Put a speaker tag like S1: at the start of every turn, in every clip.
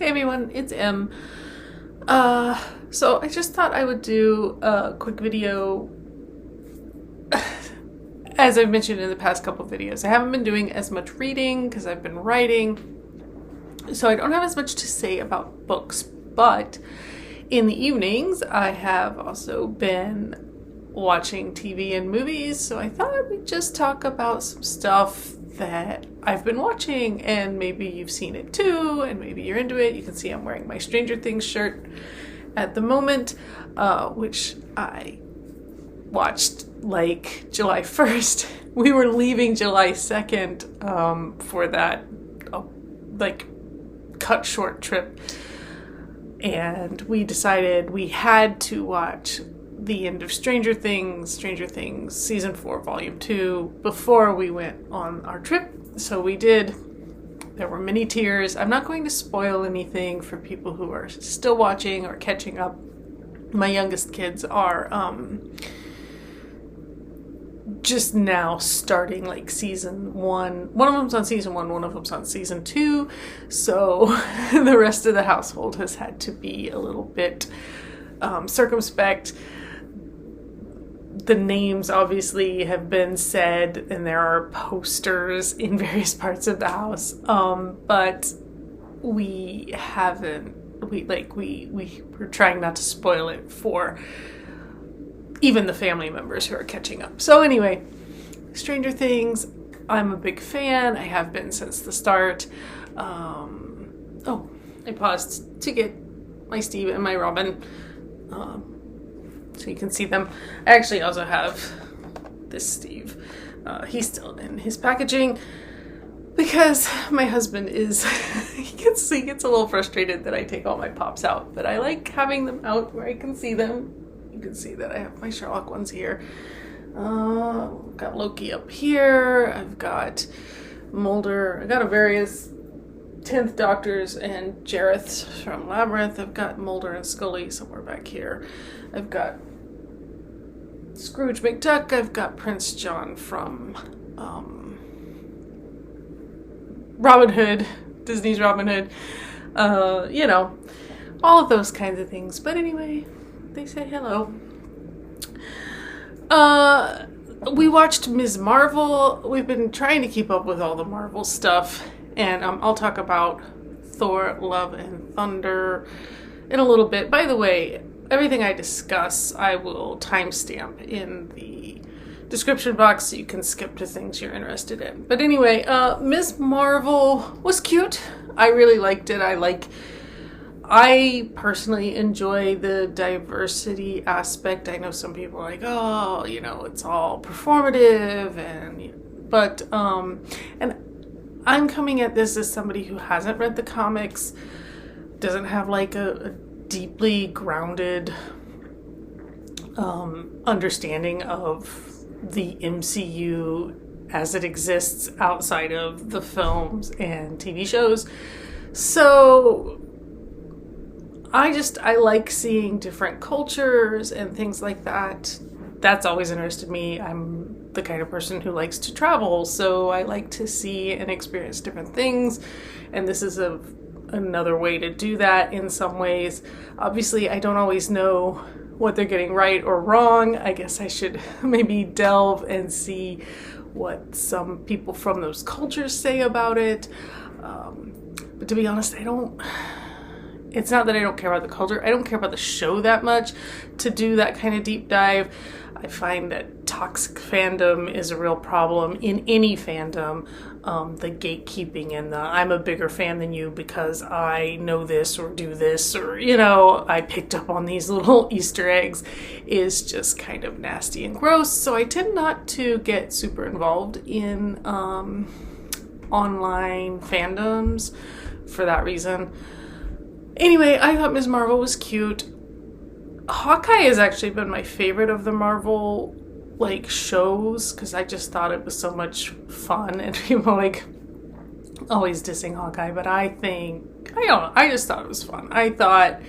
S1: Hey everyone, it's Em. So I just thought I would do a quick video. As I've mentioned in the past couple of videos, I haven't been doing as much reading because I've been writing, so I don't have as much to say about books, but in the evenings I have also been watching TV and movies, so I thought we'd just talk about some stuff that I've been watching, and maybe you've seen it too, and maybe you're into it. You can see I'm wearing my Stranger Things shirt at the moment, which I watched like July 1st. We were leaving July 2nd for that cut short trip, and we decided we had to watch the end of Stranger Things season 4 volume 2 before we went on our trip. So we did. There were many tears. I'm not going to spoil anything for people who are still watching or catching up. My youngest kids are just now starting like season 1. One of them's on season 1, one of them's on season 2. So the rest of the household has had to be a little bit circumspect. The names obviously have been said, and there are posters in various parts of the house. But we're trying not to spoil it for even the family members who are catching up. So anyway, Stranger Things, I'm a big fan. I have been since the start. I paused to get my Steve and my Robin, so you can see them. I actually also have this Steve. He's still in his packaging because my husband is, he gets a little frustrated that I take all my pops out, but I like having them out where I can see them. You can see that I have my Sherlock ones here. I've got Loki up here. I've got Mulder. I got a various 10th Doctors and Jareths from Labyrinth. I've got Mulder and Scully somewhere back here. I've got Scrooge McDuck. I've got Prince John from Robin Hood, Disney's Robin Hood. All of those kinds of things. But anyway, they say hello. We watched Ms. Marvel. We've been trying to keep up with all the Marvel stuff, and I'll talk about Thor, Love and Thunder in a little bit. By the way, everything I discuss I will timestamp in the description box so you can skip to things you're interested in. But anyway, Ms. Marvel was cute. I really liked it. I personally enjoy the diversity aspect. I know some people are like, oh, it's all performative, but I'm coming at this as somebody who hasn't read the comics, doesn't have like a deeply grounded understanding of the MCU as it exists outside of the films and TV shows. So I like seeing different cultures and things like that. That's always interested me. I'm the kind of person who likes to travel, so I like to see and experience different things, and this is another way to do that in some ways. Obviously, I don't always know what they're getting right or wrong. I guess I should maybe delve and see what some people from those cultures say about it. But to be honest, it's not that I don't care about the culture. I don't care about the show that much to do that kind of deep dive. I find that toxic fandom is a real problem in any fandom. The gatekeeping and the I'm a bigger fan than you because I know this or do this, or, I picked up on these little Easter eggs is just kind of nasty and gross. So I tend not to get super involved in online fandoms for that reason. Anyway, I thought Ms. Marvel was cute. Hawkeye has actually been my favorite of the Marvel shows because I just thought it was so much fun, and people always dissing Hawkeye, but I just thought it was fun. I thought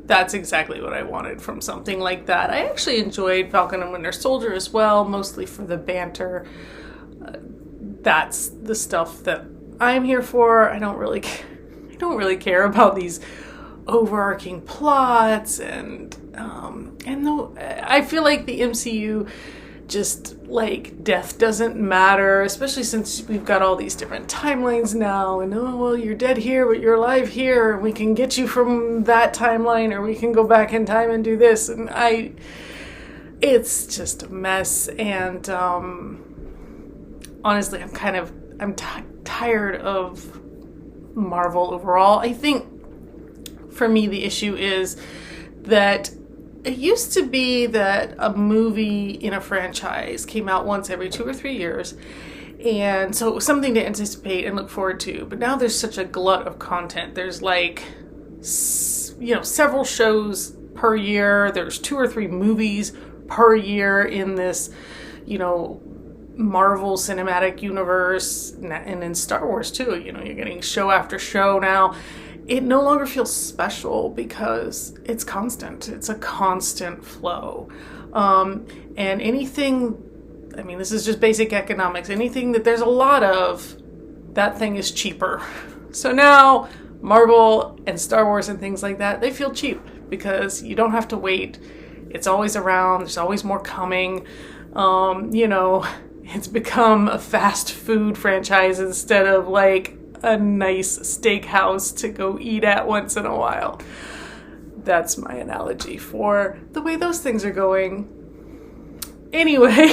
S1: that's exactly what I wanted from something like that. I actually enjoyed Falcon and Winter Soldier as well, mostly for the banter. That's the stuff that I'm here for. I don't really don't really care about these overarching plots, and though I feel like the MCU just, like, death doesn't matter, especially since we've got all these different timelines now, and oh, well, you're dead here, but you're alive here, and we can get you from that timeline, or we can go back in time and do this, and it's just a mess, and honestly, I'm tired of Marvel overall. I think for me the issue is that it used to be that a movie in a franchise came out once every 2 or 3 years, and so it was something to anticipate and look forward to. But now there's such a glut of content. There's like, several shows per year. There's 2 or 3 movies per year in this, Marvel Cinematic Universe, and in Star Wars too. You're getting show after show now. It no longer feels special because it's constant. It's a constant flow. And anything, this is just basic economics. Anything that there's a lot of, that thing is cheaper. So now Marvel and Star Wars and things like that, they feel cheap because you don't have to wait. It's always around. There's always more coming. It's become a fast food franchise instead of like a nice steakhouse to go eat at once in a while. That's my analogy for the way those things are going. Anyway,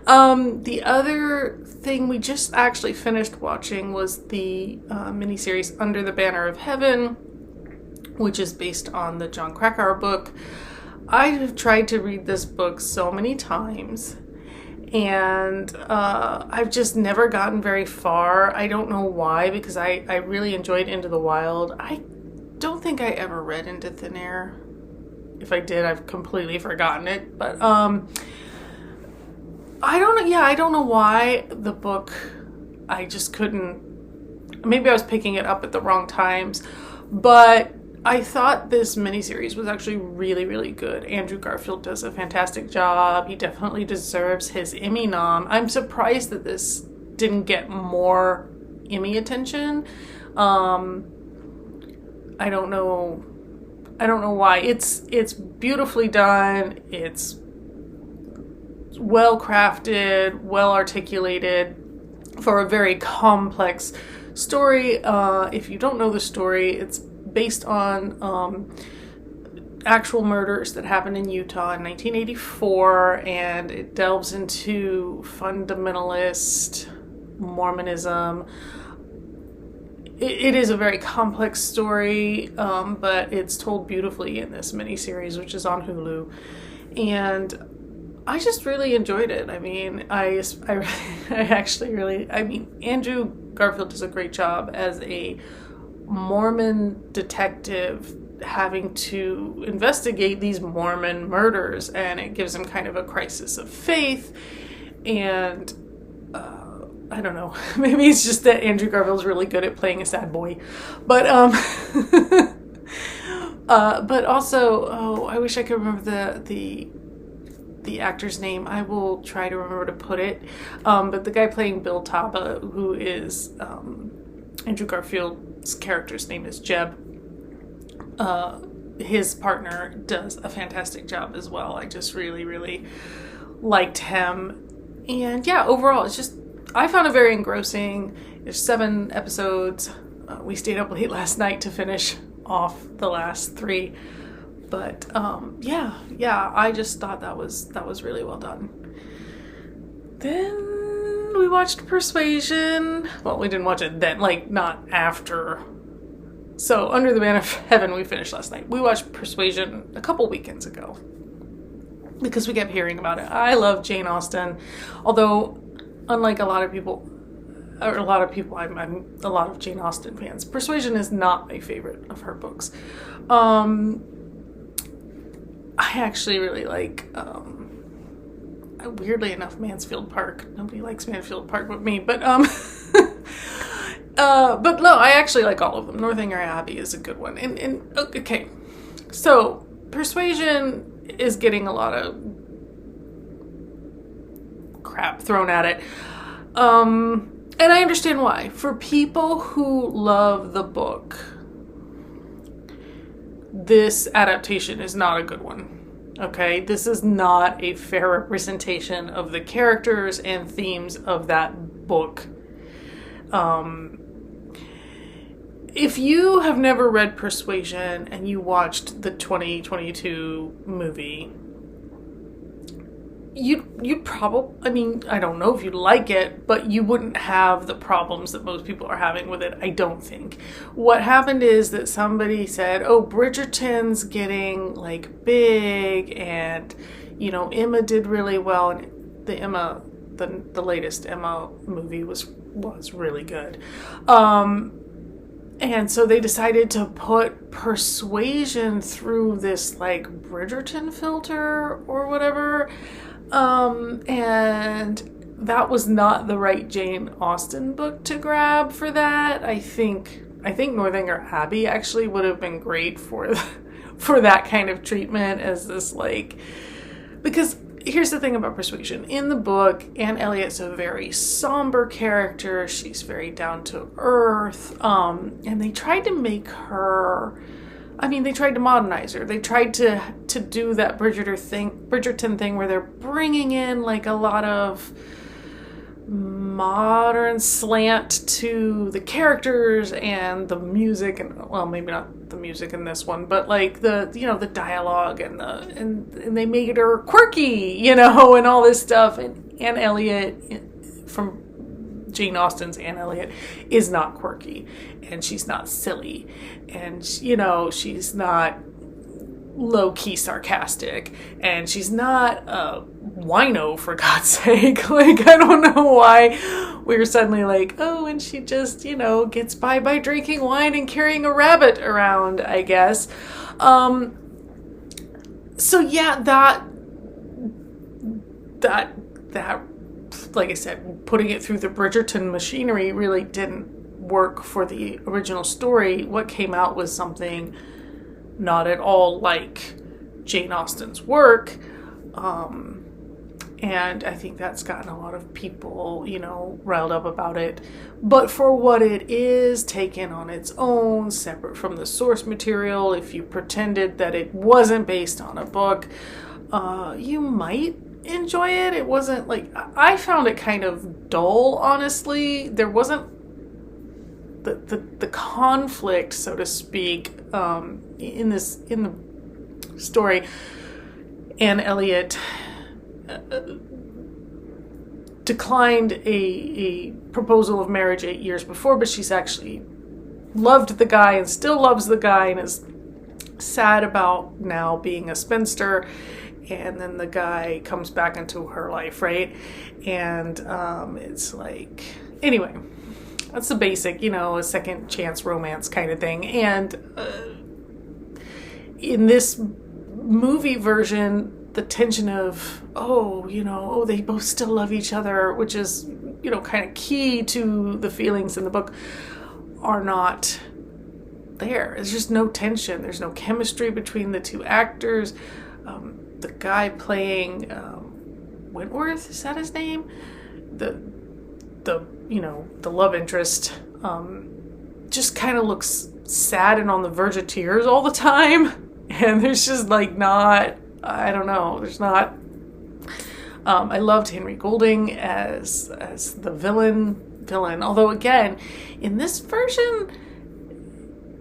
S1: the other thing we just actually finished watching was the miniseries Under the Banner of Heaven, which is based on the Jon Krakauer book. I have tried to read this book so many times, and I've just never gotten very far. I don't know why, because I really enjoyed Into the Wild. I don't think I ever read Into Thin Air. If I did, I've completely forgotten it. But I don't know why the book, I just couldn't. Maybe I was picking it up at the wrong times, but I thought this miniseries was actually really, really good. Andrew Garfield does a fantastic job. He definitely deserves his Emmy nom. I'm surprised that this didn't get more Emmy attention. I don't know why. It's beautifully done. It's well crafted, well articulated for a very complex story. If you don't know the story, it's based on actual murders that happened in Utah in 1984, and it delves into fundamentalist Mormonism. It is a very complex story, but it's told beautifully in this miniseries, which is on Hulu, and I just really enjoyed it. Andrew Garfield does a great job as a Mormon detective having to investigate these Mormon murders, and it gives him kind of a crisis of faith, and I don't know, maybe it's just that Andrew Garfield's really good at playing a sad boy, but but also, I wish I could remember the actor's name. I will try to remember to put it, but the guy playing Bill Taba, who is Andrew Garfield's character's name is Jeb. His partner does a fantastic job as well. I just really, really liked him. And yeah, overall, I found it very engrossing. There's 7 episodes. We stayed up late last night to finish off the last 3. But yeah, I just thought that was really well done. Then we watched Persuasion. Well, we didn't watch it then, not after. So, Under the Banner of Heaven we finished last night. We watched Persuasion a couple weekends ago because we kept hearing about it. I love Jane Austen, although unlike I'm a lot of Jane Austen fans. Persuasion is not my favorite of her books. I actually really like, weirdly enough, Mansfield Park. Nobody likes Mansfield Park but me, but no, I actually like all of them. Northanger Abbey is a good one. And okay, so Persuasion is getting a lot of crap thrown at it. And I understand why. For people who love the book, this adaptation is not a good one. Okay, this is not a fair representation of the characters and themes of that book. If you have never read Persuasion and you watched the 2022 movie, you'd probably, I mean, I don't know if you'd like it, but you wouldn't have the problems that most people are having with it, I don't think. What happened is that somebody said, oh, Bridgerton's getting, like, big, and, you know, Emma did really well, and the latest Emma movie was really good. And so they decided to put Persuasion through this, like, Bridgerton filter or whatever. And that was not the right Jane Austen book to grab for that. I think Northanger Abbey actually would have been great for that kind of treatment as this, like, because here's the thing about Persuasion. In the book, Anne Elliot's a very somber character. She's very down to earth. And they tried to make her, I mean, they tried to modernize her. They tried to do that Bridgerton thing where they're bringing in, like, a lot of modern slant to the characters and the music, and, well, maybe not the music in this one, but, like, the, you know, the dialogue and they made her quirky, you know, and all this stuff. And Anne Elliot, from Jane Austen's Anne Elliot, is not quirky, and she's not silly, and, you know, she's not low-key sarcastic, and she's not a wino, for God's sake. Like, I don't know why we're suddenly like, oh, and she just, you know, gets by drinking wine and carrying a rabbit around, I guess. So yeah, that, like I said, putting it through the Bridgerton machinery really didn't work for the original story. What came out was something not at all like Jane Austen's work. And I think that's gotten a lot of people, you know, riled up about it. But for what it is, taken on its own, separate from the source material, if you pretended that it wasn't based on a book, you might enjoy it. It wasn't, like, I found it kind of dull, honestly. There wasn't the conflict, so to speak, in the story. Anne Elliot declined a proposal of marriage 8 years before, but she's actually loved the guy and still loves the guy and is sad about now being a spinster. And then the guy comes back into her life, right? And it's like, anyway, that's the basic, you know, a second chance romance kind of thing. And in this movie version, the tension of, oh, you know, oh, they both still love each other, which is, you know, kind of key to the feelings in the book, are not there. There's just no tension. There's no chemistry between the two actors. The guy playing Wentworth, is that his name? The you know, the love interest, just kind of looks sad and on the verge of tears all the time. And there's just, like, not, I don't know, there's not, I loved Henry Golding as the villain, although, again, in this version,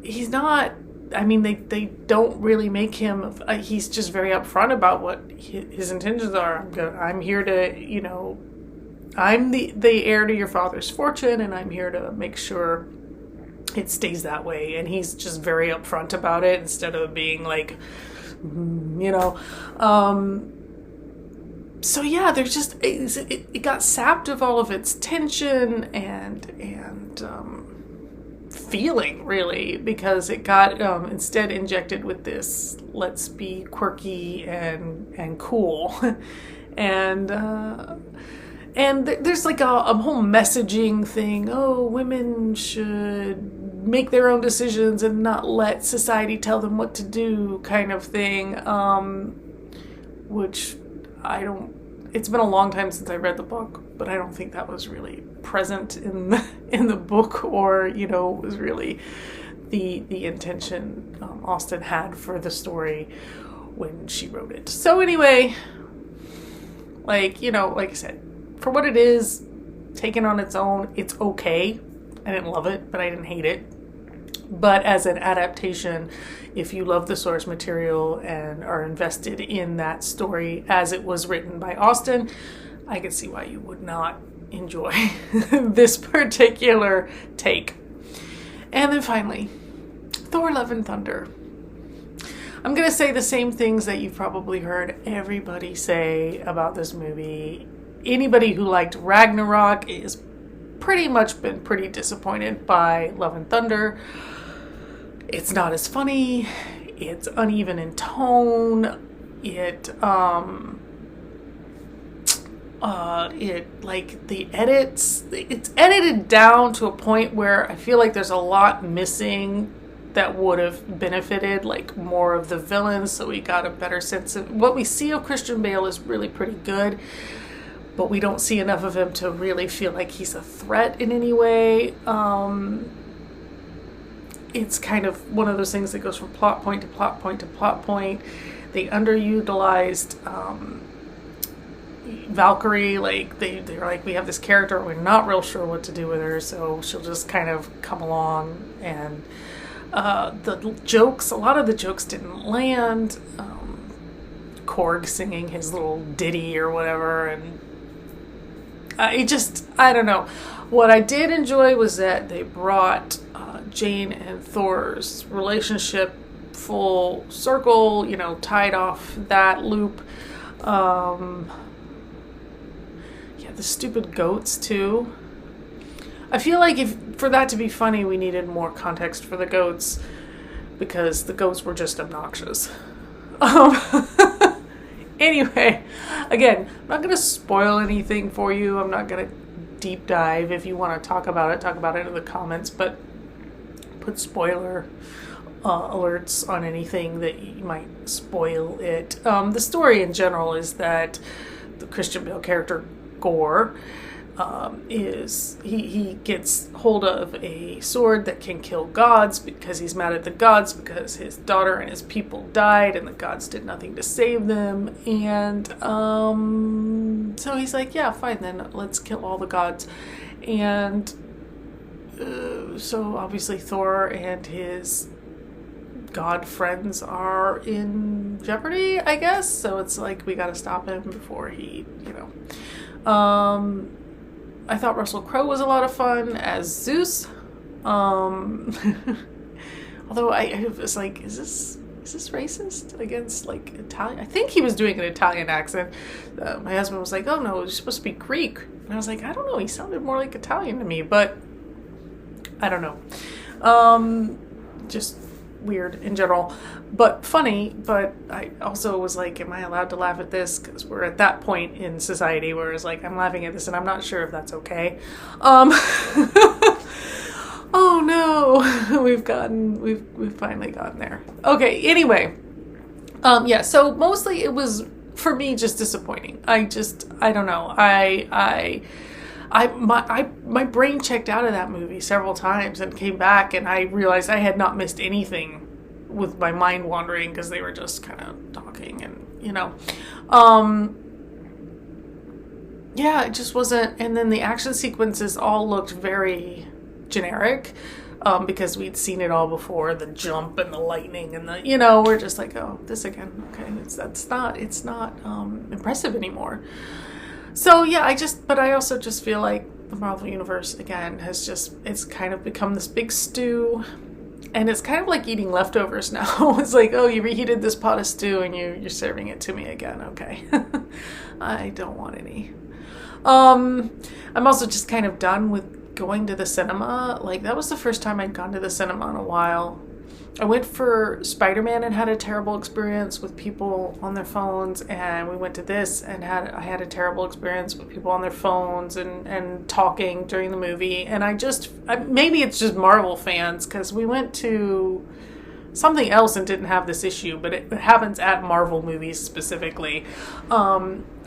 S1: he's not, I mean, they don't really make him, he's just very upfront about what his intentions are. I'm here to, you know, I'm the heir to your father's fortune, and I'm here to make sure it stays that way. And he's just very upfront about it instead of being like, you know. So yeah, there's just, it got sapped of all of its tension and feeling, really, because it got instead injected with this, let's be quirky and cool. And there's like a whole messaging thing. Oh, women should make their own decisions and not let society tell them what to do, kind of thing. Which I it's been a long time since I read the book, but I don't think that was really present in the book, or, was really the intention Austen had for the story when she wrote it. So anyway, like I said, for what it is, taken on its own, it's okay. I didn't love it, but I didn't hate it. But as an adaptation, if you love the source material and are invested in that story as it was written by Austen, I can see why you would not enjoy this particular take. And then finally, Thor: Love and Thunder. I'm going to say the same things that you've probably heard everybody say about this movie. Anybody who liked Ragnarok is pretty much been pretty disappointed by Love and Thunder. It's not as funny. It's uneven in tone. It's edited down to a point where I feel like there's a lot missing that would have benefited, like, more of the villains, so we got a better sense of what we see of Christian Bale is really pretty good, but we don't see enough of him to really feel like he's a threat in any way. It's kind of one of those things that goes from plot point to plot point to plot point. They underutilized Valkyrie. Like, they're like, we have this character, we're not real sure what to do with her, so she'll just kind of come along. And the jokes, a lot of the jokes didn't land. Korg singing his little ditty or whatever, and I don't know. What I did enjoy was that they brought Jane and Thor's relationship full circle, tied off that loop. The stupid goats too. I feel like for that to be funny, we needed more context for the goats, because the goats were just obnoxious. Anyway, again, I'm not going to spoil anything for you. I'm not going to deep dive. If you want to talk about it in the comments, but put spoiler alerts on anything that you might spoil it. The story in general is that the Christian Bale character, Gore, he gets hold of a sword that can kill gods, because he's mad at the gods because his daughter and his people died and the gods did nothing to save them. And so he's like, yeah, fine, then let's kill all the gods. And so obviously Thor and his god friends are in jeopardy, I guess. So it's like, we gotta stop him before he, I thought Russell Crowe was a lot of fun as Zeus. Although I was like, is this racist against, like, Italian? I think he was doing an Italian accent. My husband was like, oh no, it's supposed to be Greek. And I was like, I don't know, he sounded more like Italian to me, but I don't know. Just weird in general, but funny. But I also was like, am I allowed to laugh at this? Because we're at that point in society where it's like, I'm laughing at this and I'm not sure if that's okay. Oh no, we've finally gotten there. Okay, anyway. So mostly it was, for me, just disappointing. I don't know. My brain checked out of that movie several times and came back, and I realized I had not missed anything with my mind wandering, because they were just kind of talking and, it just wasn't. And then the action sequences all looked very generic, because we'd seen it all before, the jump and the lightning and the, we're just like, oh, this again. Okay. It's not impressive anymore. So yeah, I also just feel like the Marvel Universe, again, it's kind of become this big stew, and it's kind of like eating leftovers now. It's like, oh, you reheated this pot of stew and you're serving it to me again. Okay. I don't want any. I'm also just kind of done with going to the cinema. Like, that was the first time I'd gone to the cinema in a while. I went for Spider-Man and had a terrible experience with people on their phones, and we went to this and I had a terrible experience with people on their phones and talking during the movie. And maybe it's just Marvel fans, because we went to something else and didn't have this issue, but it happens at Marvel movies specifically.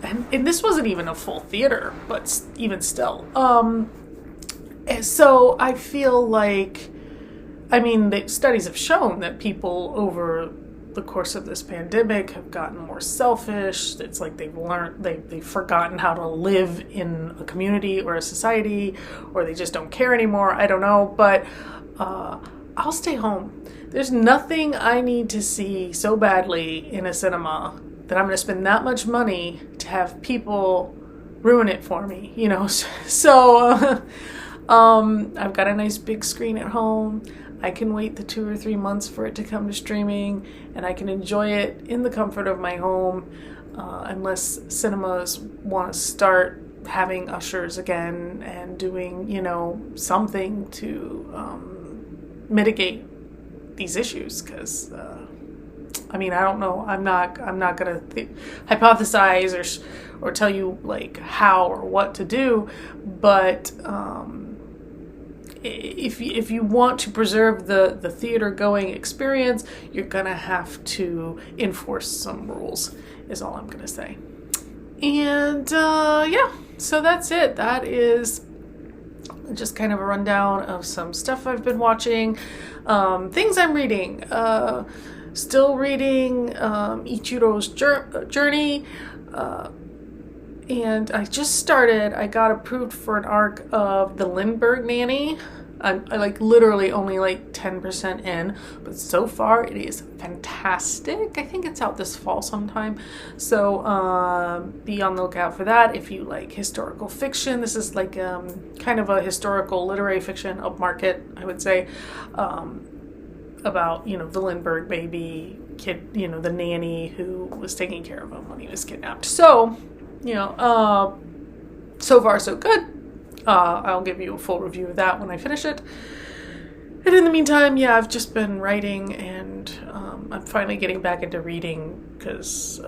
S1: and this wasn't even a full theater, but even still. And so I feel like, I mean, the studies have shown that people over the course of this pandemic have gotten more selfish. It's like they've forgotten how to live in a community or a society, or they just don't care anymore. I don't know, but I'll stay home. There's nothing I need to see so badly in a cinema that I'm going to spend that much money to have people ruin it for me, you know? So I've got a nice big screen at home. I can wait the 2 or 3 months for it to come to streaming, and I can enjoy it in the comfort of my home, unless cinemas want to start having ushers again and doing, you know, something to mitigate these issues. Because I mean, I don't know. I'm not gonna hypothesize or tell you like how or what to do, but if you want to preserve the theater going experience, you're gonna have to enforce some rules, is all I'm gonna say. And yeah, so that's it. That is just kind of a rundown of some stuff I've been watching, things I'm reading. Still reading Ichiro's Journey, and I got approved for an arc of The Lindbergh Nanny. I like literally only like 10% in, but so far it is fantastic. I think it's out this fall sometime, so be on the lookout for that. If you like historical fiction, this is like kind of a historical literary fiction upmarket, I would say, about, you know, the Lindbergh baby kid, you know, the nanny who was taking care of him when he was kidnapped. So, you know, so far so good. I'll give you a full review of that when I finish it. And in the meantime, yeah, I've just been writing, and I'm finally getting back into reading because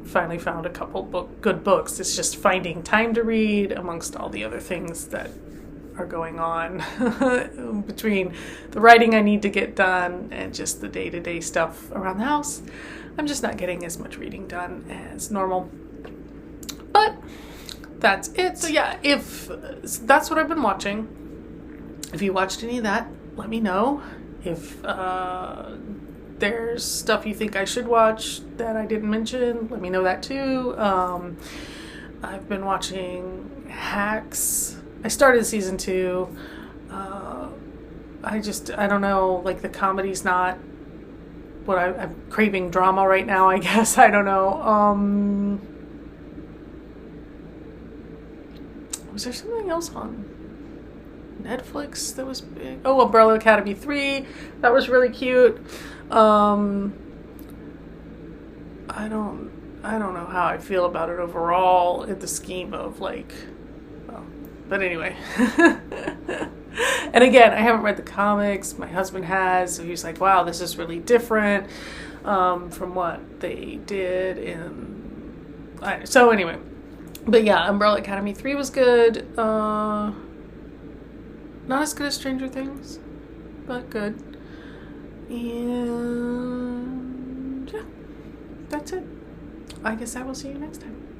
S1: finally found a couple good books. It's just finding time to read amongst all the other things that are going on between the writing I need to get done and just the day-to-day stuff around the house. I'm just not getting as much reading done as normal. But that's it. So yeah, if that's what I've been watching, if you watched any of that, let me know. If there's stuff you think I should watch that I didn't mention, let me know that too. I've been watching Hacks. I started season 2. I don't know, like the comedy's not what I'm craving drama right now, I guess. I don't know. Was there something else on Netflix that was big? Oh, Umbrella Academy 3. That was really cute. I don't know how I feel about it overall in the scheme of like, well, but anyway. And again, I haven't read the comics. My husband has, so he's like, wow, this is really different from what they did in... So anyway. But yeah, Umbrella Academy 3 was good. Not as good as Stranger Things, but good. And yeah, that's it. I guess I will see you next time.